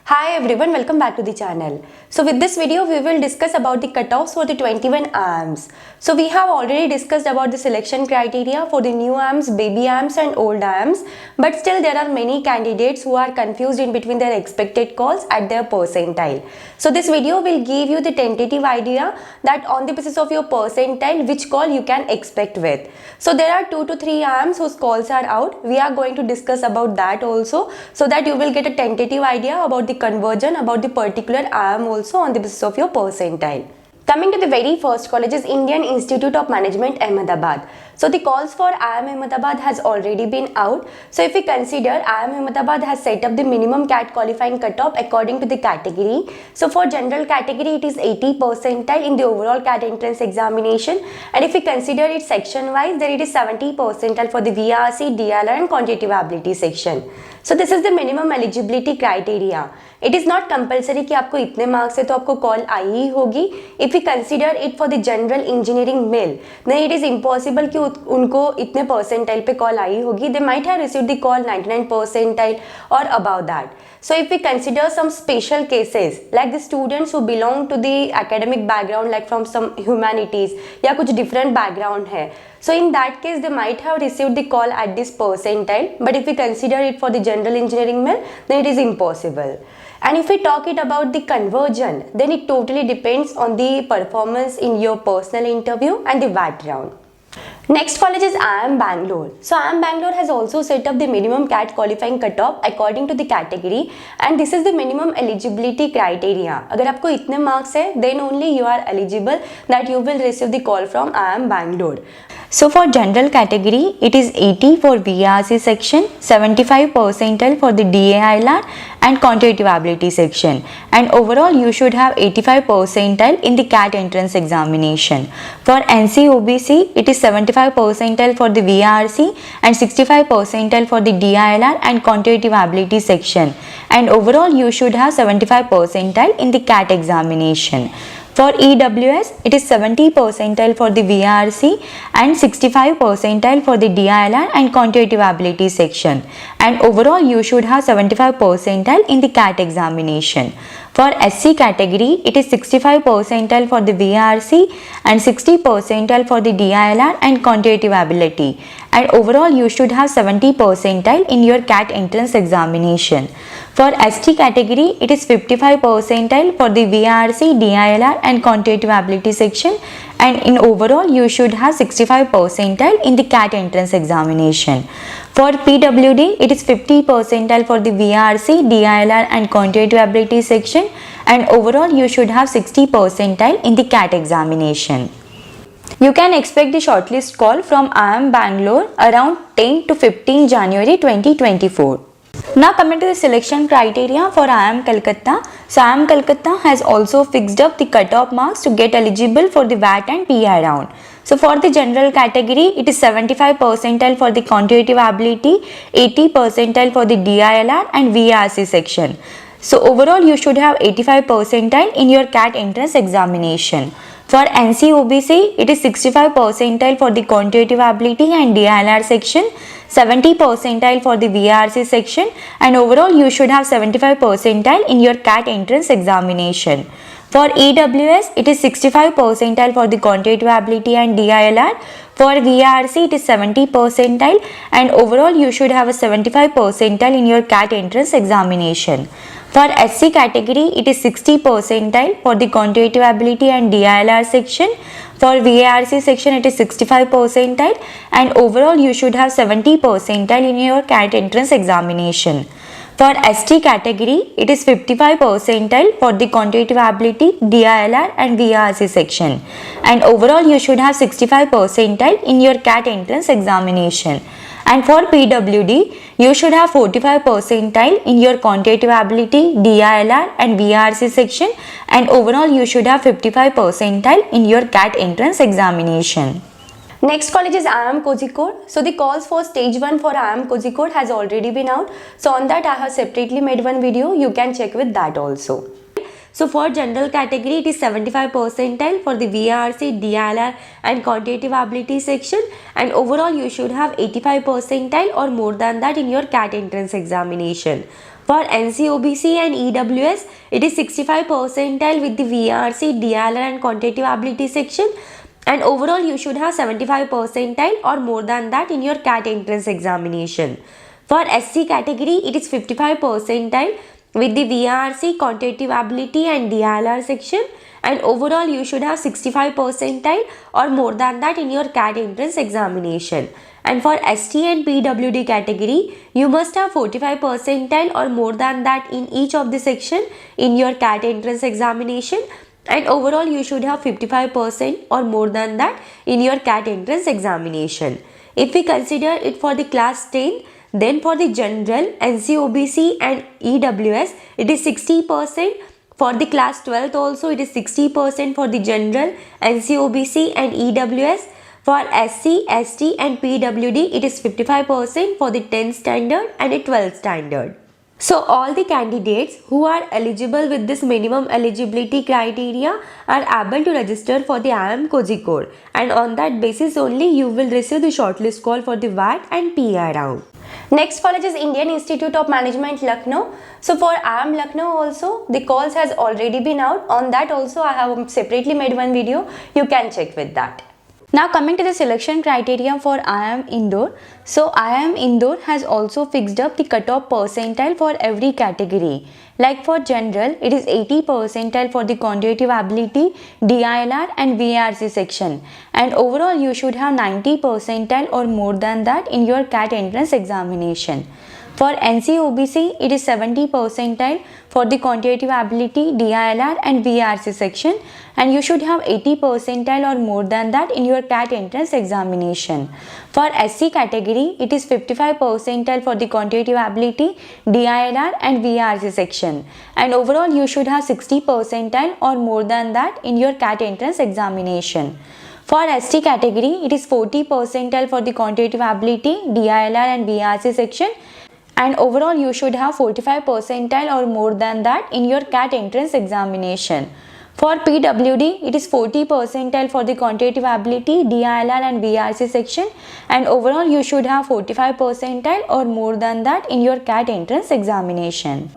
Hi everyone, welcome back to the channel. So with this video, we will discuss about the cutoffs for the 21 AMs. So we have already discussed about the selection criteria for the new AMs, baby AMs and old AMs. But still there are many candidates who are confused in between their expected calls at their percentile. So this video will give you the tentative idea that on the basis of your percentile, which call you can expect with. So there are 2 to 3 AMs whose calls are out. We are going to discuss about that also, so that you will get a tentative idea about the conversion about the particular IAM also on the basis of your percentile. Coming to the very first college is Indian Institute of Management Ahmedabad. So the calls for IIM Ahmedabad has already been out. So if we consider IIM Ahmedabad has set up the minimum CAT qualifying cutoff according to the category. So for general category it is 80 percentile in the overall CAT entrance examination, and if we consider it section wise, then it is 70 percentile for the VRC, DLR and quantitative ability section. So this is the minimum eligibility criteria. It is not compulsory कि आपको इतने marks है तो आपको call आई ही होगी. If we consider it for the general engineering male, then it is impossible कि उनको इतने परसेंटाइल पे कॉल आई होगी. They might have received the call 99 percentile or above that. So if we consider some special cases like the students who belong to the academic background, like from some humanities या कुछ different background है, so in that case they might have received the call at this percentile. But if we consider it for the general engineering male, then it is impossible. And if we talk it about the conversion, then it totally depends on the performance in your personal interview and the VAT round. Next college is IIM Bangalore. So IIM Bangalore has also set up the minimum CAT qualifying cutoff according to the category, and this is the minimum eligibility criteria. अगर आपको इतने marks है, then only you are eligible that you will receive the call from IIM Bangalore. So for general category, it is 80 for VRC section, 75 percentile for the DAILR and quantitative ability section, and overall you should have 85 percentile in the CAT entrance examination. For NC-OBC, it is 75 percentile for the VRC and 65 percentile for the DILR and quantitative ability section, and overall you should have 75 percentile in the CAT examination. For EWS, it is 70 percentile for the VRC and 65 percentile for the DILR and quantitative ability section, and overall you should have 75 percentile in the CAT examination. For SC category, it is 65 percentile for the VRC and 60 percentile for the DILR and quantitative ability, and overall you should have 70 percentile in your CAT entrance examination. For ST category, it is 55 percentile for the VRC, DILR and quantitative ability section, and in overall you should have 65 percentile in the CAT entrance examination. For PWD, it is 50 percentile for the VRC, DILR and quantitative ability section, and overall you should have 60 percentile in the CAT examination. You can expect the shortlist call from IIM Bangalore around 10 to 15 January 2024. Now coming to the selection criteria for IIM Calcutta. So IIM Calcutta has also fixed up the cutoff marks to get eligible for the VAT and PI round. So for the general category, it is 75 percentile for the quantitative ability, 80 percentile for the DILR and VRC section. So overall you should have 85 percentile in your CAT entrance examination. For NC-OBC, it is 65 percentile for the quantitative ability and DILR section, 70 percentile for the VRC section, and overall you should have 75 percentile in your CAT entrance examination. For EWS, it is 65 percentile for the quantitative ability and DILR. For VRC, it is 70 percentile, and overall you should have a 75 percentile in your CAT entrance examination. For SC category, it is 60 percentile for the quantitative ability and DILR section. For VARC section, it is 65 percentile, and overall you should have 70 percentile in your CAT entrance examination. For ST category, it is 55 percentile for the quantitative ability, DILR and VRC section, and overall you should have 65 percentile in your CAT entrance examination. And for PWD, you should have 45 percentile in your quantitative ability, DILR and VRC section, and overall you should have 55 percentile in your CAT entrance examination. Next college is IIM Kozhikode. So the calls for stage 1 for IIM Kozhikode has already been out. So on that I have separately made one video. You can check with that also. So for general category, it is 75 percentile for the VRC, DLR and quantitative ability section, and overall you should have 85 percentile or more than that in your CAT entrance examination. For NCOBC and EWS, it is 65 percentile with the VRC, DILR and quantitative ability section, and overall you should have 75 percentile or more than that in your CAT entrance examination. For SC category, it is 55 percentile with the VRC, quantitative ability and DILR section, and overall you should have 65 percentile or more than that in your CAT entrance examination. And for ST and PWD category, you must have 45 percentile or more than that in each of the section in your CAT entrance examination, and overall you should have 55% or more than that in your CAT entrance examination. If we consider it for the class 10, then for the general, NCOBC and EWS, it is 60%. For the class 12th also, it is 60% for the general, NCOBC and EWS. For SC, ST and PWD, it is 55% for the 10th standard and the 12th standard. So all the candidates who are eligible with this minimum eligibility criteria are able to register for the IIM Kozhikode, and on that basis only you will receive the shortlist call for the VAT and PI round. Next college is Indian Institute of Management, Lucknow. So for IIM Lucknow also, the calls has already been out. On that also I have separately made one video. You can check with that. Now coming to the selection criteria for IIM Indore. So IIM Indore has also fixed up the cutoff percentile for every category. Like for general, it is 80 percentile for the quantitative ability, DILR and VRC section. And overall you should have 90 percentile or more than that in your CAT entrance examination. For NCOBC, it is 70 percentile for the quantitative ability, DILR and VRC section, and you should have 80 percentile or more than that in your CAT entrance examination. For SC category, it is 55 percentile for the quantitative ability, DILR and VRC section, and overall you should have 60 percentile or more than that in your CAT entrance examination. For ST category, it is 40 percentile for the quantitative ability, DILR and VRC section, and overall you should have 45 percentile or more than that in your CAT entrance examination. For PWD, it is 40 percentile for the quantitative ability, DILR and VRC section, and overall you should have 45 percentile or more than that in your CAT entrance examination.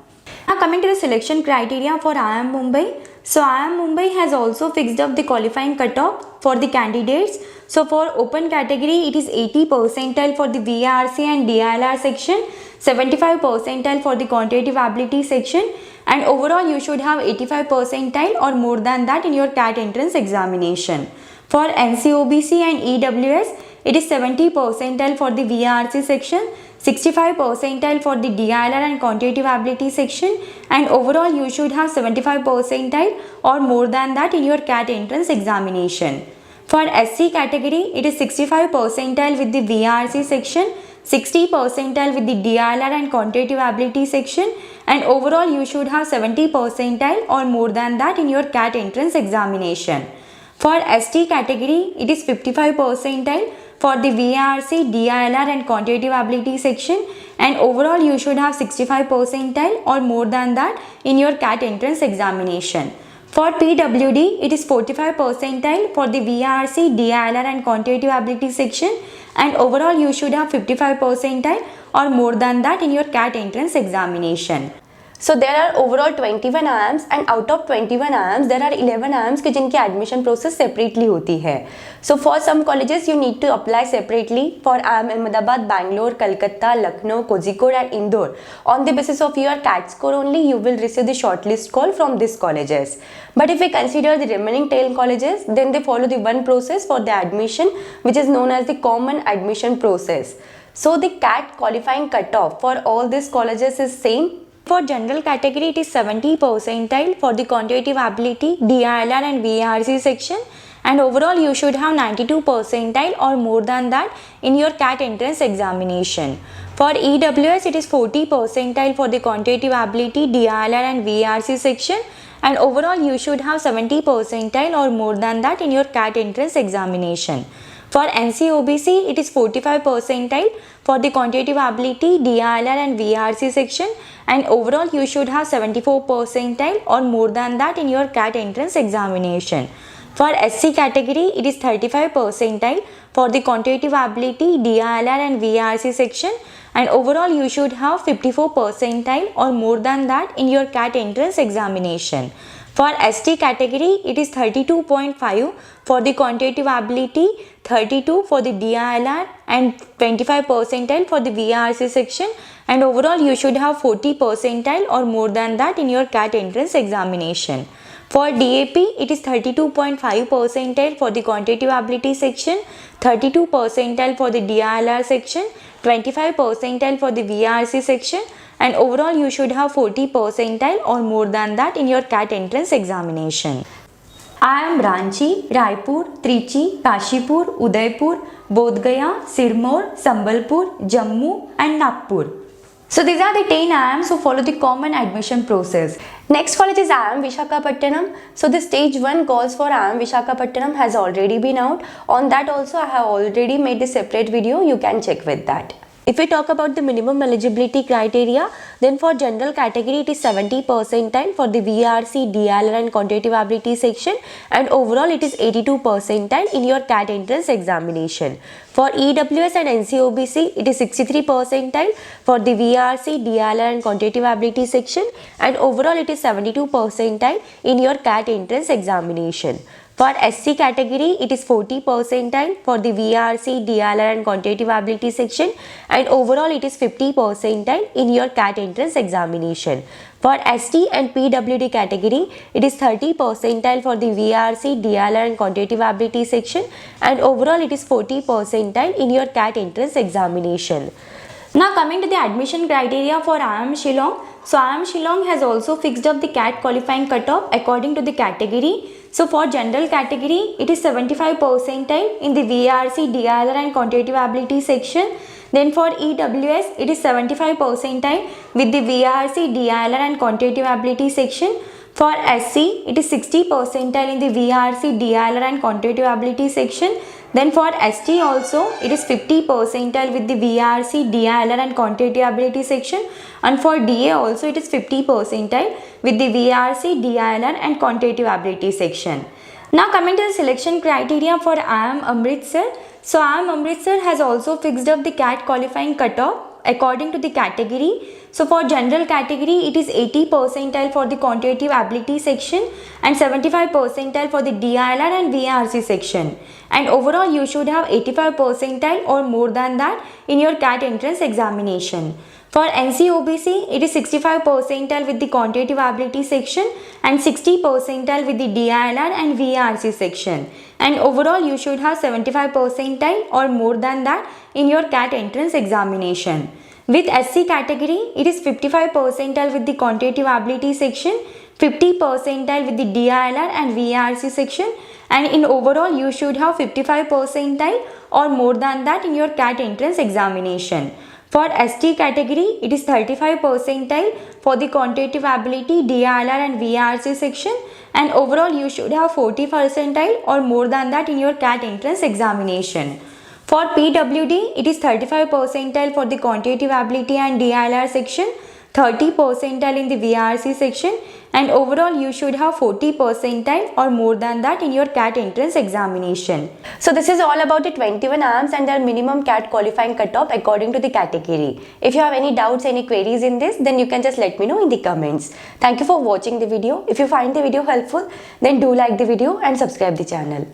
Now coming to the selection criteria for IIM Mumbai. So IIM Mumbai has also fixed up the qualifying cutoff for the candidates. So for open category, it is 80 percentile for the VRC and DILR section, 75 percentile for the quantitative ability section, and overall you should have 85 percentile or more than that in your CAT entrance examination. For NCOBC and EWS, it is 70 percentile for the VRC section, 65 percentile for the DILR and quantitative ability section, and overall you should have 75 percentile or more than that in your CAT entrance examination. For SC category, it is 65 percentile with the VRC section, 60 percentile with the DILR and quantitative ability section, and overall you should have 70 percentile or more than that in your CAT entrance examination. For ST category, it is 55 percentile for the VRC, DILR and quantitative ability section, and overall you should have 65 percentile or more than that in your CAT entrance examination. For PWD, it is 45 percentile for the VRC, DILR and quantitative ability section, and overall you should have 55 percentile or more than that in your CAT entrance examination. So there are overall 21 IIMs and out of 21 IIMs there are 11 IIMs कि जिनकी admission process separately होती है. So for some colleges you need to apply separately. For IIM Ahmedabad, Bangalore, Kolkata, Lucknow, Kozhikode and Indore. On the basis of your CAT score only you will receive the shortlist call from these colleges. But if we consider the remaining 10 colleges, then they follow the one process for the admission which is known as the common admission process. So the CAT qualifying cutoff for all these colleges is same. For general category, it is 70 percentile for the quantitative ability, DILR and VRC section, and overall you should have 92 percentile or more than that in your CAT entrance examination. For EWS, it is 40 percentile for the quantitative ability, DILR and VRC section, and overall you should have 70 percentile or more than that in your CAT entrance examination. For NCOBC, it is 45 percentile for the quantitative ability, DILR and VRC section, and overall you should have 74 percentile or more than that in your CAT entrance examination. For SC category, it is 35 percentile for the quantitative ability, DILR and VRC section, and overall you should have 54 percentile or more than that in your CAT entrance examination. For ST category, it is 32.5 for the quantitative ability, 32 for the DILR and 25 percentile for the VRC section, and overall you should have 40 percentile or more than that in your CAT entrance examination. For DAP, it is 32.5 percentile for the quantitative ability section, 32 percentile for the DILR section, 25 percentile for the VRC section, and overall you should have 40 percentile or more than that in your CAT entrance examination. IIM Ranchi, Raipur, Trichy, Kashipur, Udaipur, Bodh Gaya, Sirmaur, Sambalpur, Jammu and Nagpur. So these are the 10 IIMs who follow the common admission process. Next college is IIM Visakhapatnam. So the stage 1 calls for IIM Visakhapatnam has already been out. On that also I have already made a separate video. You can check with that. If we talk about the minimum eligibility criteria, then for general category it is 70 percentile for the VRC, DILR and quantitative ability section, and overall it is 82 percentile in your CAT entrance examination. For EWS and NCOBC, it is 63 percentile for the VRC, DILR and quantitative ability section, and overall it is 72 percentile in your CAT entrance examination. For SC category, it is 40 percentile for the VRC, DILR and quantitative ability section, and overall it is 50 percentile in your CAT entrance examination. For ST and PWD category, it is 30 percentile for the VRC, DILR and quantitative ability section, and overall it is 40 percentile in your CAT entrance examination. Now coming to the admission criteria for IIM Shillong. So IIM Shillong has also fixed up the CAT qualifying cutoff according to the category. So for general category, it is 75 percentile in the VRC, DILR and quantitative ability section. Then for EWS, it is 75 percentile with the VRC, DILR and quantitative ability section. For SC, it is 60 percentile in the VRC, DILR and quantitative ability section. Then for ST also, it is 50 percentile with the VRC, DILR and quantitative ability section, and for DA also it is 50 percentile with the VRC, DILR and quantitative ability section. Now coming to the selection criteria for IIM Amritsar. So IIM Amritsar has also fixed up the CAT qualifying cutoff according to the category. So for general category, it is 80 percentile for the quantitative ability section and 75 percentile for the DILR and VRC section. And overall you should have 85 percentile or more than that in your CAT entrance examination. For NCOBC, it is 65 percentile with the quantitative ability section and 60 percentile with the DILR and VRC section. And overall you should have 75 percentile or more than that in your CAT entrance examination. With SC category, it is 55 percentile with the quantitative ability section, 50 percentile with the DILR and VRC section, and in overall you should have 55 percentile or more than that in your CAT entrance examination. For ST category, it is 35 percentile for the quantitative ability, DILR and VRC section, and overall you should have 40 percentile or more than that in your CAT entrance examination. For PWD, it is 35 percentile for the quantitative ability and DILR section, 30 percentile in the VRC section, and overall you should have 40 percentile or more than that in your CAT entrance examination. So this is all about the 21 IIMs and their minimum CAT qualifying cutoff according to the category. If you have any doubts, any queries in this, then you can just let me know in the comments. Thank you for watching the video. If you find the video helpful, then do like the video and subscribe the channel.